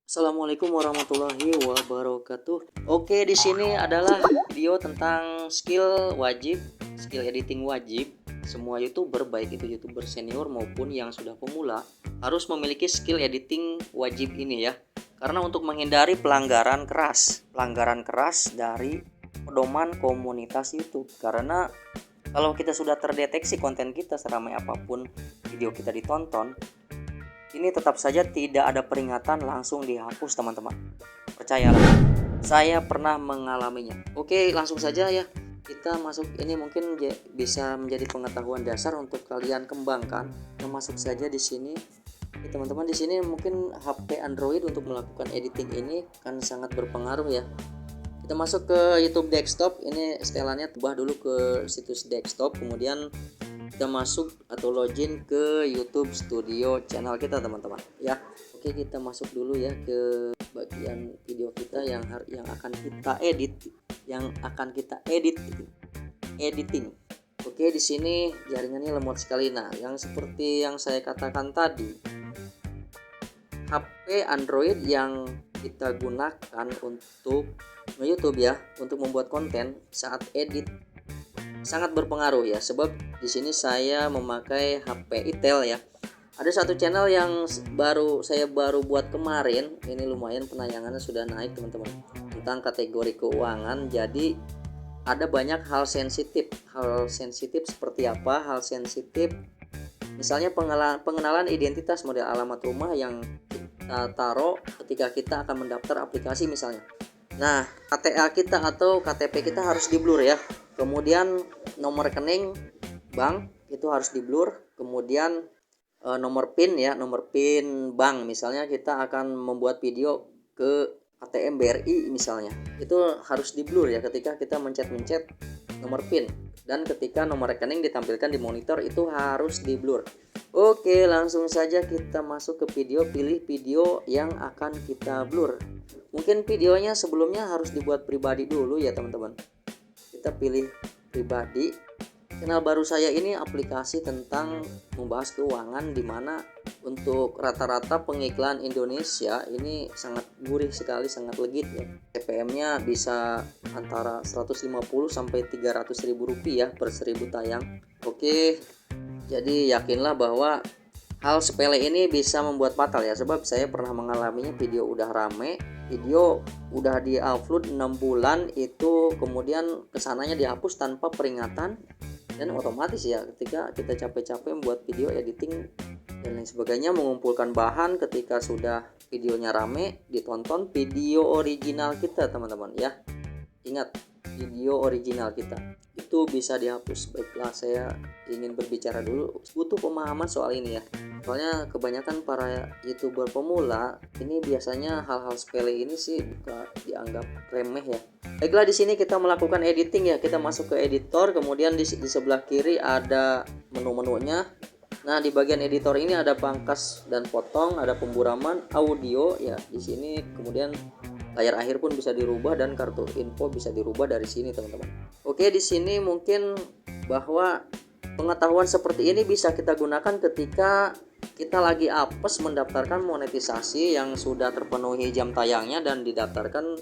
Assalamualaikum warahmatullahi wabarakatuh. Oke, di sini adalah video tentang skill editing wajib. Semua YouTuber, baik itu YouTuber senior maupun yang sudah pemula, harus memiliki skill editing wajib ini ya. Karena untuk menghindari pelanggaran keras dari pedoman komunitas YouTube. Karena kalau kita sudah terdeteksi konten kita seramai apapun video kita ditonton, ini tetap saja tidak ada peringatan, langsung dihapus teman-teman. Percayalah, saya pernah mengalaminya. Oke, langsung saja ya. Kita masuk, ini mungkin bisa menjadi pengetahuan dasar untuk kalian kembangkan. Kita masuk saja di sini. Oke, teman-teman, di sini mungkin HP Android untuk melakukan editing ini kan sangat berpengaruh ya. Kita masuk ke YouTube desktop. Ini setelannya tebah dulu ke situs desktop, kemudian kita masuk atau login ke YouTube Studio channel kita teman-teman ya. Oke, kita masuk dulu ya ke bagian video kita yang akan kita editing. Oke, di sini jaringannya lemot sekali. Nah, yang seperti yang saya katakan tadi, HP Android yang kita gunakan untuk YouTube ya, untuk membuat konten saat edit sangat berpengaruh ya, sebab di sini saya memakai HP Itel ya. Ada satu channel yang saya baru buat kemarin, ini lumayan penayangannya sudah naik teman-teman, tentang kategori keuangan. Jadi ada banyak hal sensitif seperti apa? Hal sensitif misalnya pengenalan identitas, model alamat rumah yang kita taruh ketika kita akan mendaftar aplikasi misalnya. Nah, KTA kita atau KTP kita harus di blur ya. Kemudian nomor rekening bank itu harus di blur. Kemudian nomor PIN ya, nomor PIN bank misalnya kita akan membuat video ke ATM BRI misalnya. Itu harus di blur ya ketika kita mencet nomor PIN, dan ketika nomor rekening ditampilkan di monitor itu harus di blur. Oke, langsung saja kita masuk ke video, pilih video yang akan kita blur. Mungkin videonya sebelumnya harus dibuat pribadi dulu ya teman-teman. Kita pilih pribadi. Channel baru saya ini aplikasi tentang membahas keuangan, dimana untuk rata-rata pengiklan Indonesia ini sangat gurih sekali, sangat legit ya. CPM-nya bisa antara 150 sampai 300 ribu rupiah per 1000 tayang. Oke, jadi yakinlah bahwa hal sepele ini bisa membuat fatal ya, sebab saya pernah mengalaminya. Video udah rame, video udah di-upload 6 bulan itu, kemudian kesananya dihapus tanpa peringatan, dan otomatis ya ketika kita capek-capek membuat video editing dan lain sebagainya, mengumpulkan bahan, ketika sudah videonya rame ditonton video original kita teman-teman ya. Ingat, video original kita itu bisa dihapus. Baiklah, saya ingin berbicara dulu, butuh pemahaman soal ini ya. Soalnya kebanyakan para YouTuber pemula ini biasanya hal-hal sepele ini sih dianggap remeh ya. Baiklah, di sini kita melakukan editing ya. Kita masuk ke editor, kemudian di sebelah kiri ada menu-menunya. Nah, di bagian editor ini ada pangkas dan potong, ada pemburaman, audio ya di sini, kemudian layar akhir pun bisa dirubah dan kartu info bisa dirubah dari sini teman-teman. Oke, di sini mungkin bahwa pengetahuan seperti ini bisa kita gunakan ketika kita lagi apes mendaftarkan monetisasi yang sudah terpenuhi jam tayangnya dan didaftarkan,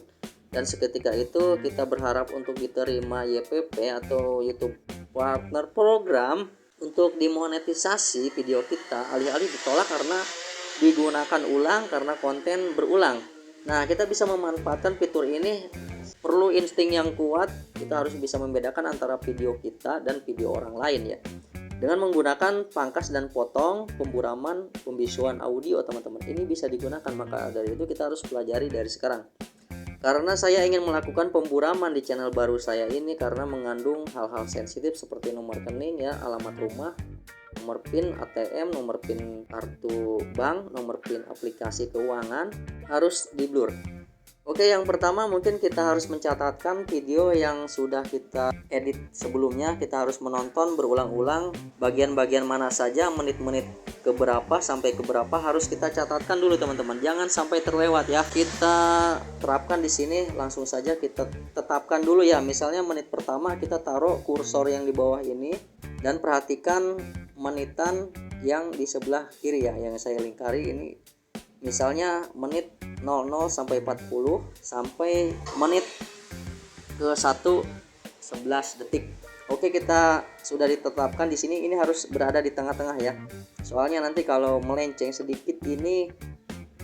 dan seketika itu kita berharap untuk diterima YPP atau YouTube Partner Program untuk dimonetisasi video kita, alih-alih ditolak karena digunakan ulang karena konten berulang. Nah, kita bisa memanfaatkan fitur ini. Perlu insting yang kuat, kita harus bisa membedakan antara video kita dan video orang lain ya, dengan menggunakan pangkas dan potong, pemburaman, pembisuan audio teman-teman. Ini bisa digunakan, maka dari itu kita harus pelajari dari sekarang. Karena saya ingin melakukan pemburaman di channel baru saya ini karena mengandung hal-hal sensitif seperti nomor rekening ya, alamat rumah, nomor PIN ATM, nomor PIN kartu bank, nomor PIN aplikasi keuangan harus di blur. Oke, yang pertama mungkin kita harus mencatatkan video yang sudah kita edit sebelumnya. Kita harus menonton berulang-ulang bagian-bagian mana saja, menit-menit keberapa sampai keberapa harus kita catatkan dulu teman-teman. Jangan sampai terlewat ya. Kita terapkan di sini, langsung saja kita tetapkan dulu ya. Misalnya menit pertama kita taruh kursor yang di bawah ini, dan perhatikan menitan yang di sebelah kiri ya, yang saya lingkari ini misalnya menit 00 sampai 40 sampai menit ke 1:11 detik. Oke, kita sudah ditetapkan di sini, ini harus berada di tengah-tengah ya. Soalnya nanti kalau melenceng sedikit ini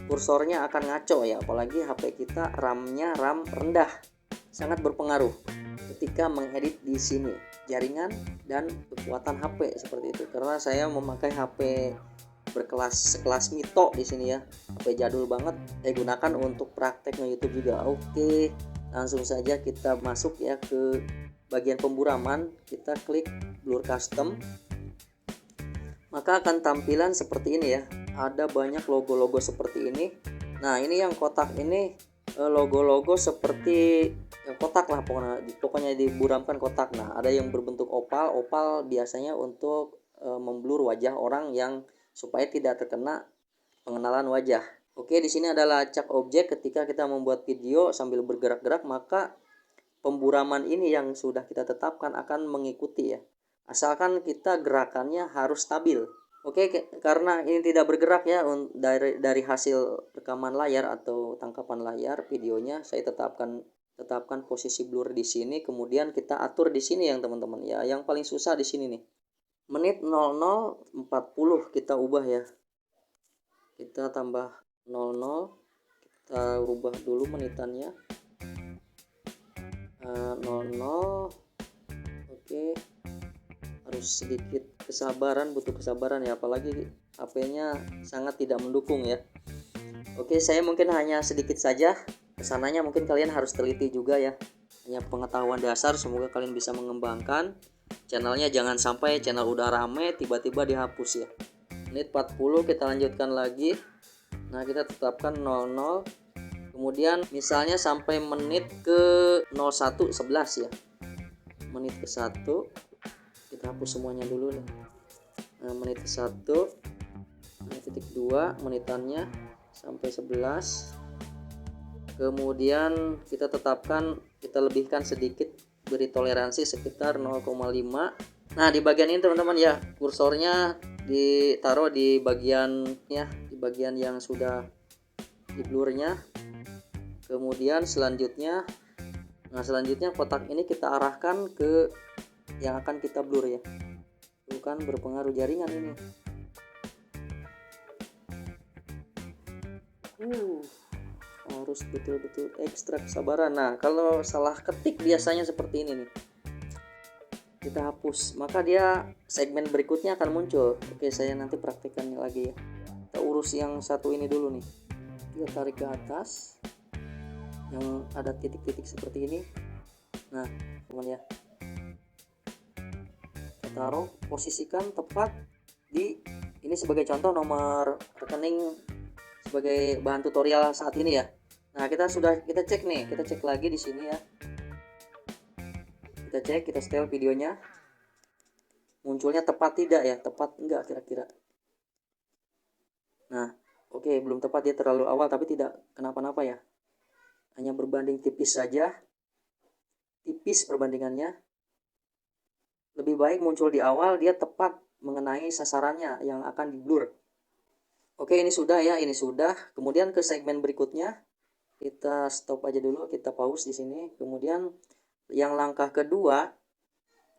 kursornya akan ngaco ya, apalagi HP kita RAM-nya RAM rendah. Sangat berpengaruh ketika mengedit di sini, jaringan dan kekuatan HP seperti itu. Karena saya memakai HP sekelas Mito di sini ya. HP jadul banget, saya gunakan untuk praktek nge-YouTube juga. Oke, langsung saja kita masuk ya ke bagian pemburaman. Kita klik blur custom, maka akan tampilan seperti ini ya. Ada banyak logo-logo seperti ini. Nah, ini yang kotak ini logo-logo seperti kotak lah, pokoknya diburamkan kotak. Nah, ada yang berbentuk opal biasanya untuk memblur wajah orang yang supaya tidak terkena pengenalan wajah. Oke, di sini ada lacak objek. Ketika kita membuat video sambil bergerak-gerak, maka pemburaman ini yang sudah kita tetapkan akan mengikuti ya. Asalkan kita gerakannya harus stabil. Oke, karena ini tidak bergerak ya, dari hasil rekaman layar atau tangkapan layar videonya, saya tetapkan posisi blur di sini, kemudian kita atur di sini yang teman-teman ya. Yang paling susah di sini nih. Menit 00:40 kita ubah ya. Kita tambah 00, kita ubah dulu menitannya. 00. Oke, harus sedikit kesabaran, butuh kesabaran ya, apalagi HP-nya sangat tidak mendukung ya. Oke, saya mungkin hanya sedikit saja, kesananya mungkin kalian harus teliti juga ya. Hanya pengetahuan dasar, semoga kalian bisa mengembangkan channelnya. Jangan sampai channel udah rame tiba-tiba dihapus ya. Menit 40 kita lanjutkan lagi. Nah, kita tetapkan 00, kemudian misalnya sampai menit ke 01:11 ya. Menit ke 1 kita hapus semuanya dulu nih. Nah, menit ke 1, titik 2 menitannya sampai 11. Kemudian kita tetapkan, kita lebihkan sedikit, beri toleransi sekitar 0,5. Nah, di bagian ini teman-teman ya, kursornya ditaruh di bagian ya, di bagian yang sudah di blurnya. Kemudian selanjutnya kotak ini kita arahkan ke yang akan kita blur ya. Bukan berpengaruh jaringan ini. Harus betul-betul ekstra kesabaran. Nah, kalau salah ketik biasanya seperti ini nih, kita hapus, maka dia segmen berikutnya akan muncul. Oke, saya nanti praktekkan lagi ya. Kita urus yang satu ini dulu nih. Kita tarik ke atas yang ada titik-titik seperti ini. Nah, teman ya, kita taruh, posisikan tepat di ini sebagai contoh nomor rekening sebagai bahan tutorial saat ini ya. Nah, kita cek nih, kita cek lagi di sini ya. Kita cek, kita setel videonya, munculnya tepat tidak ya, tepat enggak kira-kira. Nah, oke, belum tepat, dia terlalu awal, tapi tidak kenapa-napa ya, hanya berbanding tipis saja, tipis perbandingannya. Lebih baik muncul di awal, dia tepat mengenai sasarannya yang akan di blur. Oke, ini sudah ya, ini sudah. Kemudian ke segmen berikutnya, kita stop aja dulu, kita pause di sini. Kemudian yang langkah kedua,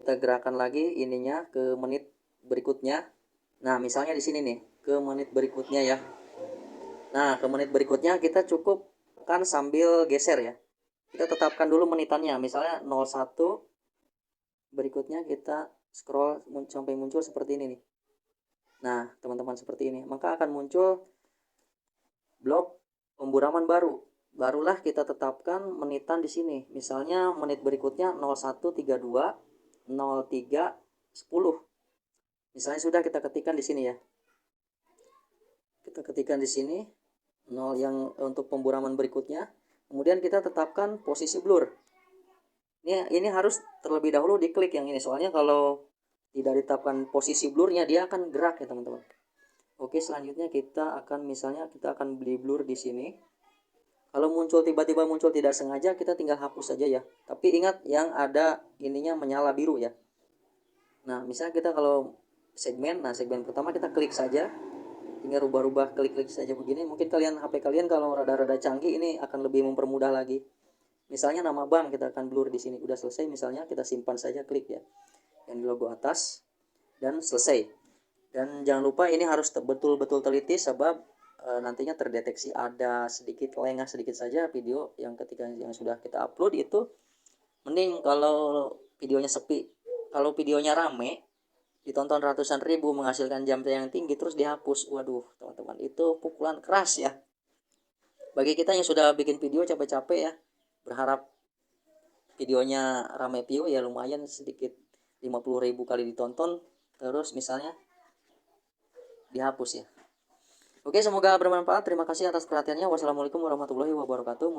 kita gerakan lagi ininya ke menit berikutnya. Nah, misalnya di sini nih, ke menit berikutnya ya. Nah, ke menit berikutnya kita cukup kan sambil geser ya. Kita tetapkan dulu menitannya, misalnya 01. Berikutnya kita scroll sampai muncul seperti ini nih. Nah, teman-teman, seperti ini. Maka akan muncul blok pemburaman baru. Barulah kita tetapkan menitan di sini. Misalnya menit berikutnya 01:32, 03:10. Misalnya sudah kita ketikkan di sini ya. Kita ketikkan di sini 0 yang untuk pemburaman berikutnya. Kemudian kita tetapkan posisi blur. Ini harus terlebih dahulu diklik yang ini. Soalnya kalau tidak ditetapkan posisi blurnya, dia akan gerak ya teman-teman. Oke, selanjutnya kita akan beli blur di sini. Kalau tiba-tiba muncul tidak sengaja, kita tinggal hapus saja ya. Tapi ingat yang ada ininya menyala biru ya. Nah, misalnya kita kalau segmen pertama kita klik saja. tinggal rubah-rubah, klik-klik saja begini. Mungkin HP kalian kalau rada-rada canggih ini akan lebih mempermudah lagi. Misalnya nama bank kita akan blur di sini. Udah selesai, misalnya kita simpan saja, klik ya yang di logo atas dan selesai. Dan jangan lupa ini harus betul-betul teliti sebab nantinya terdeteksi ada sedikit lengah sedikit saja video yang ketika yang sudah kita upload itu. Mending kalau videonya sepi. Kalau videonya rame ditonton ratusan ribu menghasilkan jam tayang tinggi terus dihapus, waduh teman-teman, itu pukulan keras ya bagi kita yang sudah bikin video capek-capek ya, berharap videonya rame view ya, lumayan sedikit 50.000 kali ditonton terus misalnya dihapus ya. Oke, semoga bermanfaat. Terima kasih atas perhatiannya. Wassalamualaikum warahmatullahi wabarakatuh.